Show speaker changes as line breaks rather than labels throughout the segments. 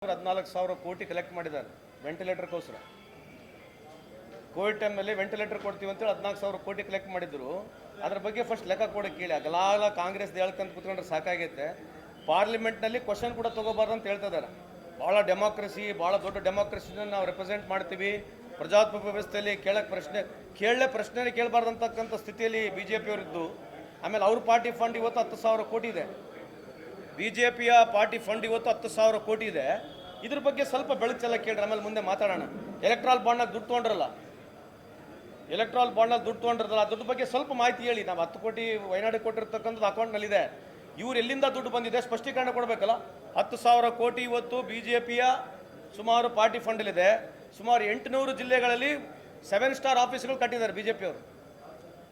14,000 ಕೋಟಿ ಕಲೆಕ್ಟ್ ಮಾಡಿದ್ದಾರೆ ವೆಂಟಿಲೇಟರ್ಗೋಸ್ಕರ. ಕೋವಿಡ್ ಟೈಮಲ್ಲಿ ವೆಂಟಿಲೇಟರ್ ಕೊಡ್ತೀವಿ ಅಂತೇಳಿ 14,000 ಕೋಟಿ ಕಲೆಕ್ಟ್ ಮಾಡಿದ್ರು. ಅದ್ರ ಬಗ್ಗೆ ಫಸ್ಟ್ ಲೆಕ್ಕ ಕೊಡೋಕೆ ಕೇಳಿ. ಅಗಲಾಲ ಕಾಂಗ್ರೆಸ್ ಹೇಳ್ಕಂತ ಕೂತ್ಕೊಂಡ್ರೆ ಸಾಕಾಗೈತೆ. ಪಾರ್ಲಿಮೆಂಟ್ನಲ್ಲಿ ಕ್ವಶನ್ ಕೂಡ ತೊಗೋಬಾರ್ದು ಅಂತ ಹೇಳ್ತಿದ್ದಾರೆ. ಭಾಳ ಡೆಮಾಕ್ರಸಿ, ಭಾಳ ದೊಡ್ಡ ಡೆಮಾಕ್ರಸಿನ ನಾವು ರೆಪ್ರೆಸೆಂಟ್ ಮಾಡ್ತೀವಿ. ಪ್ರಜಾಪ್ರಭುತ್ವ ವ್ಯವಸ್ಥೆಯಲ್ಲಿ ಪ್ರಶ್ನೆ ಕೇಳಬಾರ್ದು ಅಂತಕ್ಕಂಥ ಸ್ಥಿತಿಯಲ್ಲಿ ಬಿ ಜೆ ಪಿಯವರಿದ್ದು. ಆಮೇಲೆ ಅವ್ರ ಪಾರ್ಟಿ ಫಂಡ್ ಇವತ್ತು 10,000 ಕೋಟಿ ಇದೆ. ಬಿ ಜೆ ಪಿಯ ಪಾರ್ಟಿ ಫಂಡ್ ಇವತ್ತು 10,000 ಕೋಟಿ ಇದೆ. ಇದ್ರ ಬಗ್ಗೆ ಸ್ವಲ್ಪ ಬೆಳಕು ಚೆಲ್ಲ ಕೇಳ್ರಿ, ಆಮೇಲೆ ಮುಂದೆ ಮಾತಾಡೋಣ. ಎಲೆಕ್ಟ್ರಾಲ್ ಬಾಂಡ್ನಾಗ ದುಡ್ಡು ತೊಗೊಂಡ್ರಲ್ಲ, ದುಡ್ಡು ಬಗ್ಗೆ ಸ್ವಲ್ಪ ಮಾಹಿತಿ ಹೇಳಿ. ನಾವು 10 ಕೋಟಿ ವಯನಾಡಿಗೆ ಕೊಟ್ಟಿರ್ತಕ್ಕಂಥದ್ದು ಅಕೌಂಟ್ನಲ್ಲಿದೆ. ಇವ್ರು ಎಲ್ಲಿಂದ ದುಡ್ಡು ಬಂದಿದೆ ಸ್ಪಷ್ಟೀಕರಣ ಕೊಡಬೇಕಲ್ಲ. 10,000 ಕೋಟಿ ಇವತ್ತು ಬಿ ಜೆ ಪಿಯ ಸುಮಾರು ಪಾರ್ಟಿ ಫಂಡಲ್ಲಿದೆ. ಸುಮಾರು 800 ಜಿಲ್ಲೆಗಳಲ್ಲಿ 7 ಸ್ಟಾರ್ ಆಫೀಸ್ಗಳು ಕಟ್ಟಿದ್ದಾರೆ ಬಿ ಜೆ ಪಿಯವರು.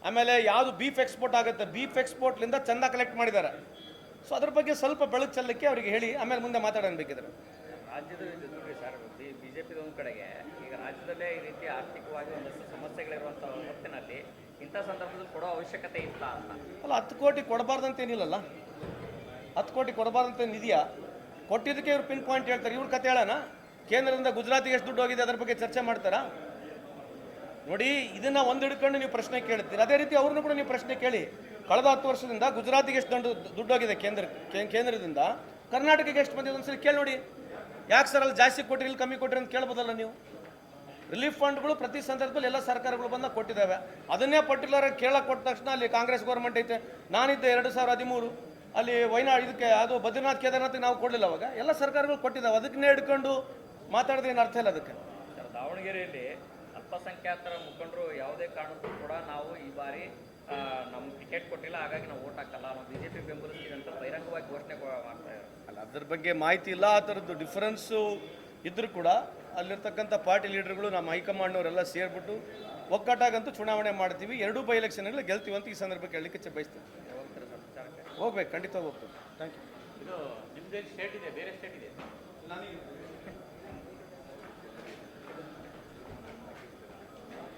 ಆಮೇಲೆ ಯಾವುದು ಬೀಫ್ ಎಕ್ಸ್ಪೋರ್ಟ್ ಆಗುತ್ತೆ, ಬೀಫ್ ಎಕ್ಸ್ಪೋರ್ಟ್ಲಿಂದ ಚಂದ ಕಲೆಕ್ಟ್ ಮಾಡಿದ್ದಾರೆ. ಸೊ ಅದ್ರ ಬಗ್ಗೆ ಸ್ವಲ್ಪ ಬೆಳಕು ಚೆಲ್ಲಕ್ಕೆ ಅವರಿಗೆ ಹೇಳಿ, ಆಮೇಲೆ ಮುಂದೆ ಮಾತಾಡೋಣ ಬೇಕಿದ್ರೆ.
ರಾಜ್ಯದ ದುಡ್ಡು ಸರ್, ಬಿಜೆಪಿದ ಒಂದು ಕಡೆಗೆ ಈಗ ರಾಜ್ಯದಲ್ಲೇ ಈ ರೀತಿ ಆರ್ಥಿಕವಾಗಿ ಒಂದಷ್ಟು ಸಮಸ್ಯೆಗಳಿರುವಂಥ ಹೊತ್ತಿನಲ್ಲಿ ಇಂಥ ಸಂದರ್ಭದಲ್ಲಿ ಕೊಡೋ ಅವಶ್ಯಕತೆ ಇಲ್ಲ ಅಂತ
ಅಲ್ಲ. 10 ಕೋಟಿ ಕೊಡಬಾರ್ದಂತೇನಿಲ್ಲಲ್ಲ, 10 ಕೋಟಿ ಕೊಡಬಾರ್ದಂತೇನಿದೆಯಾ? ಕೊಟ್ಟಿದ್ದಕ್ಕೆ ಇವ್ರು ಪಿನ್ ಪಾಯಿಂಟ್ ಹೇಳ್ತಾರೆ. ಇವ್ರ ಕತೆ ಹೇಳೋಣ. ಕೇಂದ್ರದಿಂದ ಗುಜರಾತಿಗೆ ಎಷ್ಟು ದುಡ್ಡು ಹೋಗಿದೆ ಅದ್ರ ಬಗ್ಗೆ ಚರ್ಚೆ ಮಾಡ್ತಾರಾ? ನೋಡಿ, ಇದನ್ನ ಒಂದು ಹಿಡ್ಕೊಂಡು ನೀವು ಪ್ರಶ್ನೆ ಕೇಳ್ತೀರಿ, ಅದೇ ರೀತಿ ಅವ್ರನ್ನೂ ಕೂಡ ನೀವು ಪ್ರಶ್ನೆ ಕೇಳಿ. ಕಳೆದ 10 ವರ್ಷದಿಂದ ಗುಜರಾತಿಗೆ ಎಷ್ಟು ದುಡ್ಡು ಹೋಗಿದೆ ಕೇಂದ್ರದಿಂದ, ಕರ್ನಾಟಕಕ್ಕೆ ಎಷ್ಟು ಬಂದಿದೆ ಒಂದ್ಸಲಿ ಕೇಳಿ ನೋಡಿ. ಯಾಕೆ ಸರ್ ಅಲ್ಲಿ ಜಾಸ್ತಿ ಕೊಟ್ಟಿರಿ, ಇಲ್ಲಿ ಕಮ್ಮಿ ಕೊಟ್ಟಿರಿ ಅಂತ ಕೇಳ್ಬೋದಲ್ಲ ನೀವು. ರಿಲೀಫ್ ಫಂಡ್ಗಳು ಪ್ರತಿ ಸಂದರ್ಭದಲ್ಲಿ ಎಲ್ಲ ಸರ್ಕಾರಗಳು ಬಂದ ಕೊಟ್ಟಿದ್ದಾವೆ. ಅದನ್ನೇ ಪರ್ಟಿಕ್ಯುಲರ್ ಆಗಿ ಕೇಳಕ್ಕೆ ಕೊಟ್ಟ ತಕ್ಷಣ ಅಲ್ಲಿ ಕಾಂಗ್ರೆಸ್ ಗೌರ್ಮೆಂಟ್ ಐತೆ. ನಾನಿದ್ದೆ 2013 ಅಲ್ಲಿ ವಯನಾಡ್ ಇದಕ್ಕೆ ಅದು ಬದ್ರಿನಾಥ್ ಕೇದಾರ್ನಾಥ್ಗೆ ನಾವು ಕೊಡಲಿಲ್ಲ. ಅವಾಗ ಎಲ್ಲ ಸರ್ಕಾರಗಳು ಕೊಟ್ಟಿದ್ದಾವೆ. ಅದಕ್ಕನ್ನೇ ಹಿಡ್ಕೊಂಡು ಮಾತಾಡಿದ್ರೆ ಏನು ಅರ್ಥ ಇಲ್ಲ ಅದಕ್ಕೆ.
ಸರ್, ದಾವಣಗೆರೆಯಲ್ಲಿ ಅಲ್ಪಸಂಖ್ಯಾತರ ಮುಖಂಡರು ಯಾವುದೇ ಕಾರಣಕ್ಕೂ ಕೂಡ ನಾವು ಈ ಬಾರಿ ನಮ್ಗೆ ಟಿಕೆಟ್ ಕೊಟ್ಟಿಲ್ಲ, ಹಾಗಾಗಿ ನಾವು ಓಟ್ ಹಾಕಲ್ಲ, ನಾವು ಬಿಜೆಪಿ ಬೆಂಬಲಿಸ್ತೀವಿ ಅಂತ ಬಹಿರಂಗವಾಗಿ ಘೋಷಣೆ ಮಾಡ್ತಾ ಇದ್ದಾರೆ.
ಅಲ್ಲ, ಅದ್ರ ಬಗ್ಗೆ ಮಾಹಿತಿ ಇಲ್ಲ. ಆ ಥರದ್ದು ಡಿಫರೆನ್ಸು ಇದ್ರೂ ಕೂಡ ಅಲ್ಲಿರ್ತಕ್ಕಂಥ ಪಾರ್ಟಿ ಲೀಡರ್ಗಳು, ನಮ್ಮ ಹೈಕಮಾಂಡ್ನವರೆಲ್ಲ ಸೇರಿಬಿಟ್ಟು ಒಕ್ಕಟ್ಟಾಗಂತೂ ಚುನಾವಣೆ ಮಾಡ್ತೀವಿ. 2 ಬೈ ಎಲೆಕ್ಷನ್ಗಳು ಗೆಲ್ತೀವಿ ಅಂತ ಈ ಸಂದರ್ಭಕ್ಕೆ ಹೇಳಲಿಕ್ಕೆ ಬಯಸ್ತೀವಿ.
ಹೋಗ್ತಾರೆ ಸರ್ ಪ್ರಚಾರಕ್ಕೆ?
ಹೋಗ್ಬೇಕು, ಖಂಡಿತ ಹೋಗ್ತೀವಿ. Thank you.
ಇದು ನಿಮ್ಮದೇ ಸ್ಟೇಟ್ ಇದೆ, ಬೇರೆ ಸ್ಟೇಟ್ ಇದೆ?